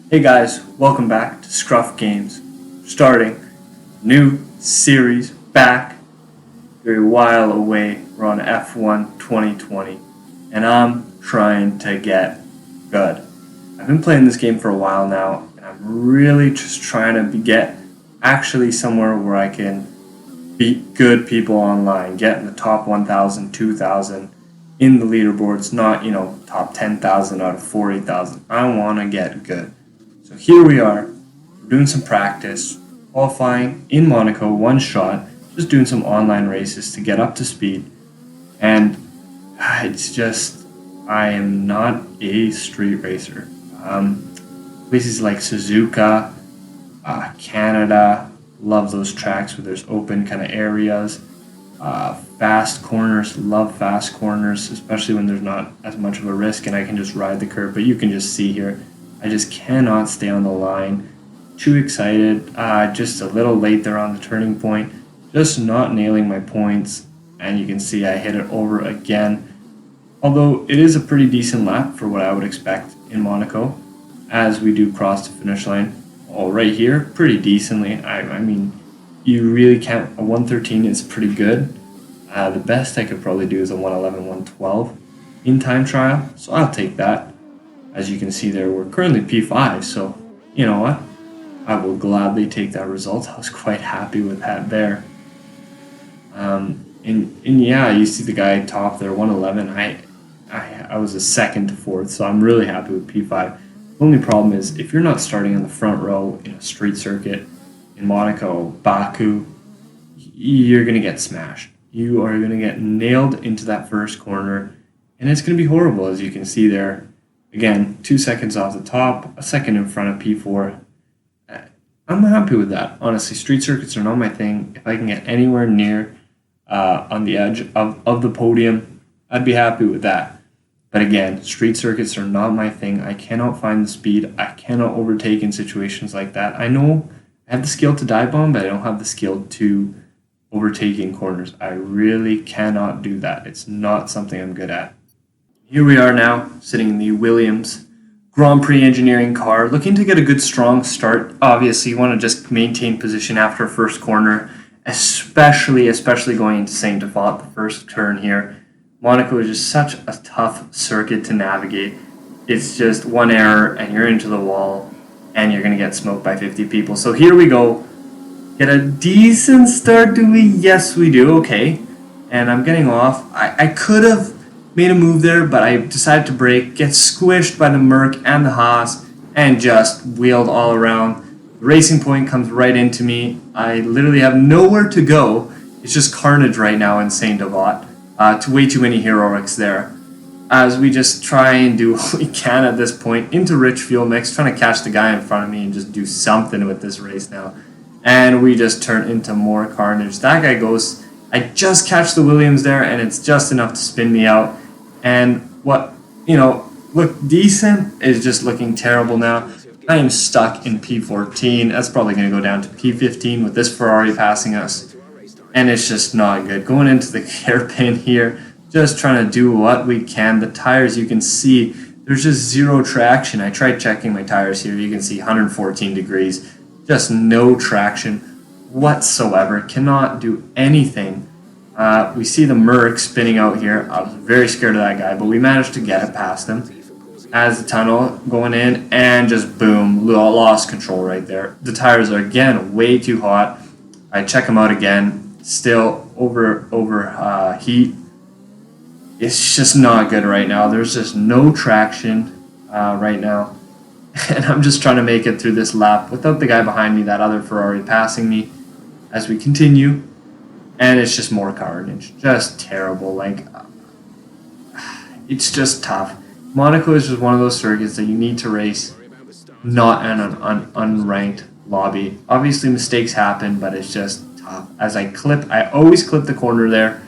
Hey guys, welcome back to Scruff Games. Starting new series back. You're a while away. We're on F1 2020, and I'm trying to get good. I've been playing this game for a while now, and I'm really just trying to get actually somewhere where I can beat good people online, get in the top 1,000, 2,000 in the leaderboards, not, top 10,000 out of 40,000. I want to get good. So here we are, we're doing some practice, qualifying in Monaco, one shot, just doing some online races to get up to speed. And it's just, I am not a street racer. Places like Suzuka, Canada, love those tracks where there's open kind of areas. Fast corners, love fast corners, especially when there's not as much of a risk and I can just ride the curve. But you can just see here, I just cannot stay on the line. Too excited, just a little late there on the turning point, just not nailing my points. And you can see I hit it over again. Although it is a pretty decent lap for what I would expect in Monaco as we do cross the finish line. Oh, right here, pretty decently. I mean, you really can't, a 113 is pretty good. The best I could probably do is a 111, 112 in time trial, so I'll take that. As you can see there, we're currently P5, so you know what? I will gladly take that result. I was quite happy with that there. And yeah, you see the guy top there, 111. I was a second to fourth, so I'm really happy with P5. The only problem is if you're not starting on the front row in a street circuit in Monaco, Baku, you're going to get smashed. You are going to get nailed into that first corner, and it's going to be horrible, as you can see there. Again, 2 seconds off the top, a second in front of P4. I'm happy with that. Honestly, street circuits are not my thing. If I can get anywhere near on the edge of the podium, I'd be happy with that. But again, street circuits are not my thing. I cannot find the speed. I cannot overtake in situations like that. I know I have the skill to dive bomb, but I don't have the skill to overtake in corners. I really cannot do that. It's not something I'm good at. Here we are now, sitting in the Williams Grand Prix engineering car, looking to get a good strong start. Obviously, you want to just maintain position after first corner, especially going into Saint Devat, the first turn here. Monaco is just such a tough circuit to navigate. It's just one error and you're into the wall and you're going to get smoked by 50 people. So here we go. Get a decent start, do we? Yes, we do. Okay. And I'm getting off. I could have made a move there, but I decided to brake, get squished by the Merc and the Haas, and just wheeled all around. The racing point comes right into me. I literally have nowhere to go. It's just carnage right now in Saint Devat. Way too many heroics there. As we just try and do what we can at this point into rich fuel mix, trying to catch the guy in front of me and just do something with this race now. And we just turn into more carnage. That guy goes, I just catch the Williams there, and it's just enough to spin me out. And what, looked decent is just looking terrible now. I am stuck in P14. That's probably going to go down to P15 with this Ferrari passing us. And it's just not good. Going into the hairpin here, just trying to do what we can. The tires, you can see, there's just zero traction. I tried checking my tires here. You can see 114 degrees. Just no traction whatsoever. Cannot do anything. We see the Merc spinning out here. I was very scared of that guy, but we managed to get it past him as the tunnel going in, and just boom, lost control right there. The tires are again way too hot. I check them out again, still over heat. It's just not good right now. There's just no traction right now, and I'm just trying to make it through this lap without the guy behind me, that other Ferrari, passing me as we continue. And it's just more carnage. Just terrible. It's just tough. Monaco is just one of those circuits that you need to race not in an unranked lobby. Obviously, mistakes happen, but it's just tough. As I always clip the corner there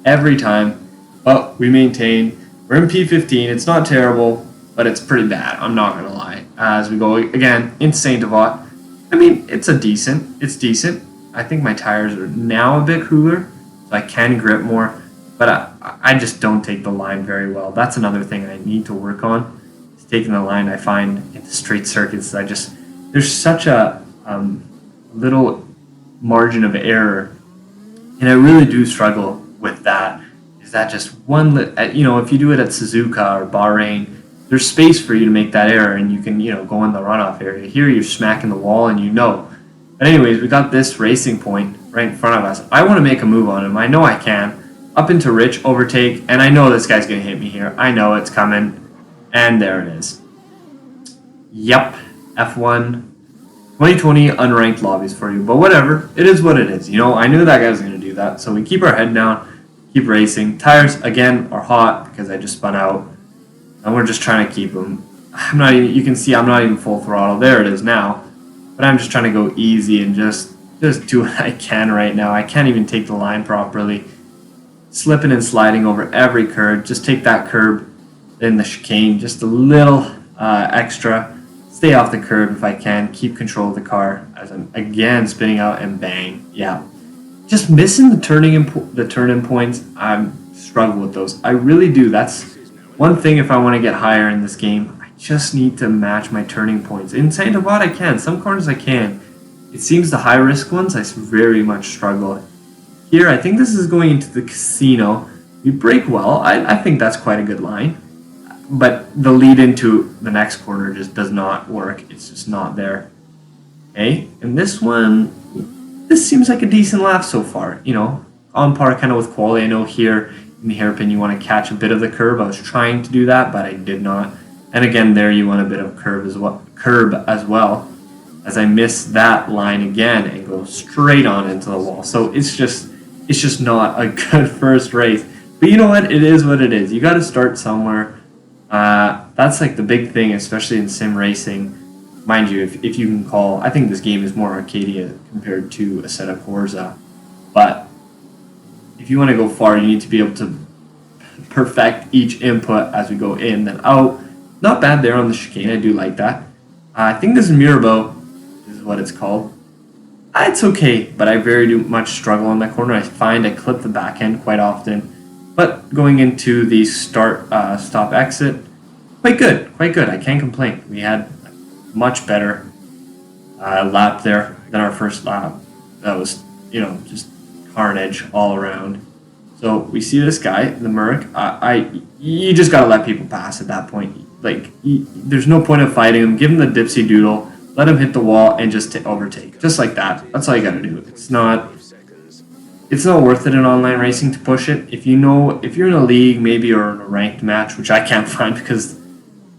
every time. But we maintain. We're in P15. It's not terrible, but it's pretty bad. I'm not going to lie. As we go again into Saint Devat. I mean, it's decent. I think my tires are now a bit cooler, so I can grip more, but I just don't take the line very well. That's another thing I need to work on, is taking the line. I find in the straight circuits, there's such a little margin of error, and I really do struggle with that. Is that just if you do it at Suzuka or Bahrain, there's space for you to make that error, and you can go in the runoff area. Here you're smacking the wall, and But anyways, we got this racing point right in front of us. I want to make a move on him. I know I can. Up into Rich, overtake, and I know this guy's going to hit me here. I know it's coming, and there it is. Yep, F1 2020 unranked lobbies for you, but whatever. It is what it is. I knew that guy was going to do that, so we keep our head down, keep racing. Tires, again, are hot because I just spun out, and we're just trying to keep them. You can see I'm not even full throttle. There it is now, but I'm just trying to go easy and just do what I can right now. I can't even take the line properly. Slipping and sliding over every curb. Just take that curb in the chicane, just a little extra. Stay off the curb if I can. Keep control of the car as I'm again spinning out and bang. Yeah, just missing the turn-in points. I struggle with those. I really do. That's one thing. If I want to get higher in this game, I just need to match my turning points. In Saint Avad, I can. Some corners I can. It seems the high-risk ones I very much struggle. Here, I think this is going into the casino. We brake well. I think that's quite a good line. But the lead into the next corner just does not work. It's just not there. Okay, and this seems like a decent lap so far. On par kind of with quality. I know here in the hairpin you want to catch a bit of the curve. I was trying to do that, but I did not. And again, there you want a bit of curb as well. As I miss that line again and go straight on into the wall. So it's just not a good first race. But you know what? It is what it is. You got to start somewhere. That's like the big thing, especially in sim racing. Mind you, if you can call, I think this game is more Arcadia compared to Assetto Corsa. But if you want to go far, you need to be able to perfect each input as we go in, then out. Not bad there on the chicane. I do like that. I think this is Mirabeau. What it's called. It's okay, but I very much struggle on that corner. I find I clip the back end quite often, but going into the stop exit, quite good. I can't complain. We had a much better lap there than our first lap. That was just carnage all around. So we see this guy, the Merc. You just gotta let people pass at that point. There's no point of fighting him. Give him the dipsy doodle. Let him hit the wall and just overtake. Just like that. That's all you gotta do. It's not worth it in online racing to push it. If you're in a league maybe or in a ranked match, which I can't find because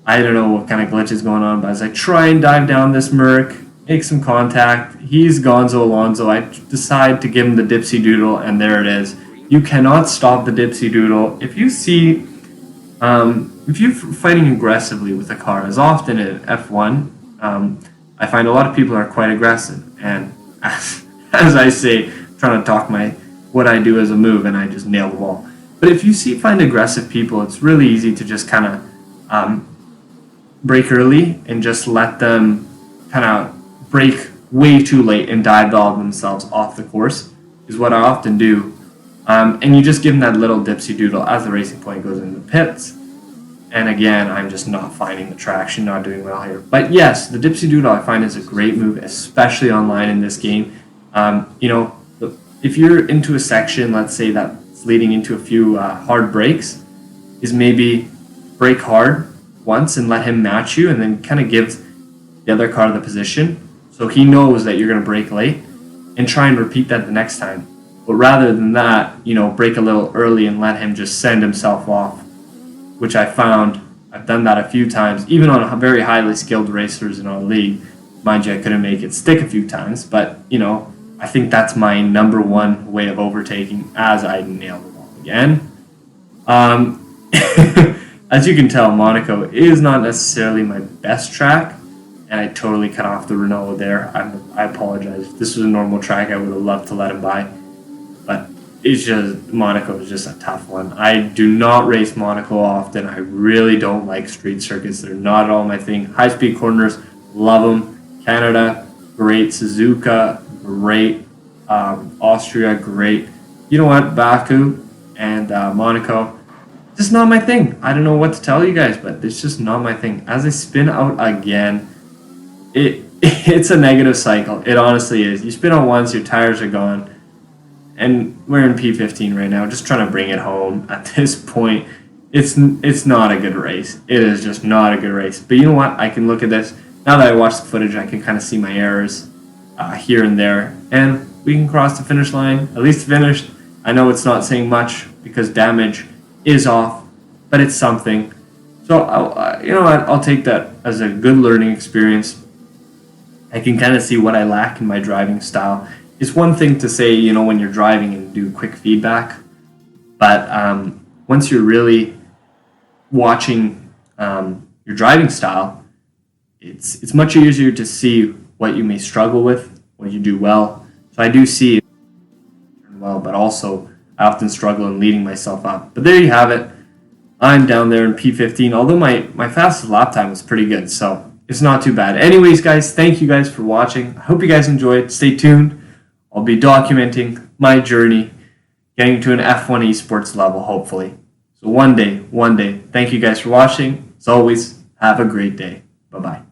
I don't know what kind of glitch is going on, but as I try and dive down this Merc, make some contact, he's Gonzo Alonso. I decide to give him the dipsy doodle, and there it is. You cannot stop the dipsy doodle. If you're fighting aggressively with a car, as often in F1, I find a lot of people are quite aggressive, and as I say, trying to talk what I do as a move, and I just nail the wall. But if you find aggressive people, it's really easy to just kind of brake early and just let them kind of brake way too late and dive themselves off the course, is what I often do. And you just give them that little dipsy doodle as the racing point goes into the pits. And again, I'm just not finding the traction, not doing well here. But yes, the dipsy doodle I find is a great move, especially online in this game. If you're into a section, let's say that's leading into a few hard breaks, is maybe brake hard once and let him match you, and then kind of give the other car the position, so he knows that you're going to brake late, and try and repeat that the next time. But rather than that, brake a little early and let him just send himself off, which I found I've done that a few times, even on very highly skilled racers in our league. Mind you, I couldn't make it stick a few times, but I think that's my number one way of overtaking, as I nail the wall again. As you can tell, Monaco is not necessarily my best track, and I totally cut off the Renault there. I apologize. If this was a normal track, I would have loved to let him by, but Monaco is just a tough one. I do not race Monaco often. I really don't like street circuits. They're not at all my thing. High-speed corners, love them. Canada, great. Suzuka, great. Austria, great. You know what? Baku and Monaco, just not my thing. I don't know what to tell you guys, but it's just not my thing. As I spin out again, it's a negative cycle. It honestly is. You spin out once, your tires are gone, and we're in P15 right now, just trying to bring it home. At this point, it's not a good race. It is just not a good race. But you know what? I can look at this now that I watched the footage. I can kind of see my errors here and there, and we can cross the finish line. At least finished. I know it's not saying much because damage is off, but it's something. So you know what? I'll take that as a good learning experience. I can kind of see what I lack in my driving style. It's one thing to say, you know, when you're driving and do quick feedback, but once you're really watching your driving style, it's much easier to see what you may struggle with, what you do well. So I do see it well, but also I often struggle in leading myself up. But there you have it. I'm down there in P15, although my fastest lap time was pretty good, so it's not too bad. Anyways, guys, thank you guys for watching. I hope you guys enjoyed. Stay tuned. I'll be documenting my journey, getting to an F1 esports level, hopefully. So one day. Thank you guys for watching. As always, have a great day. Bye-bye.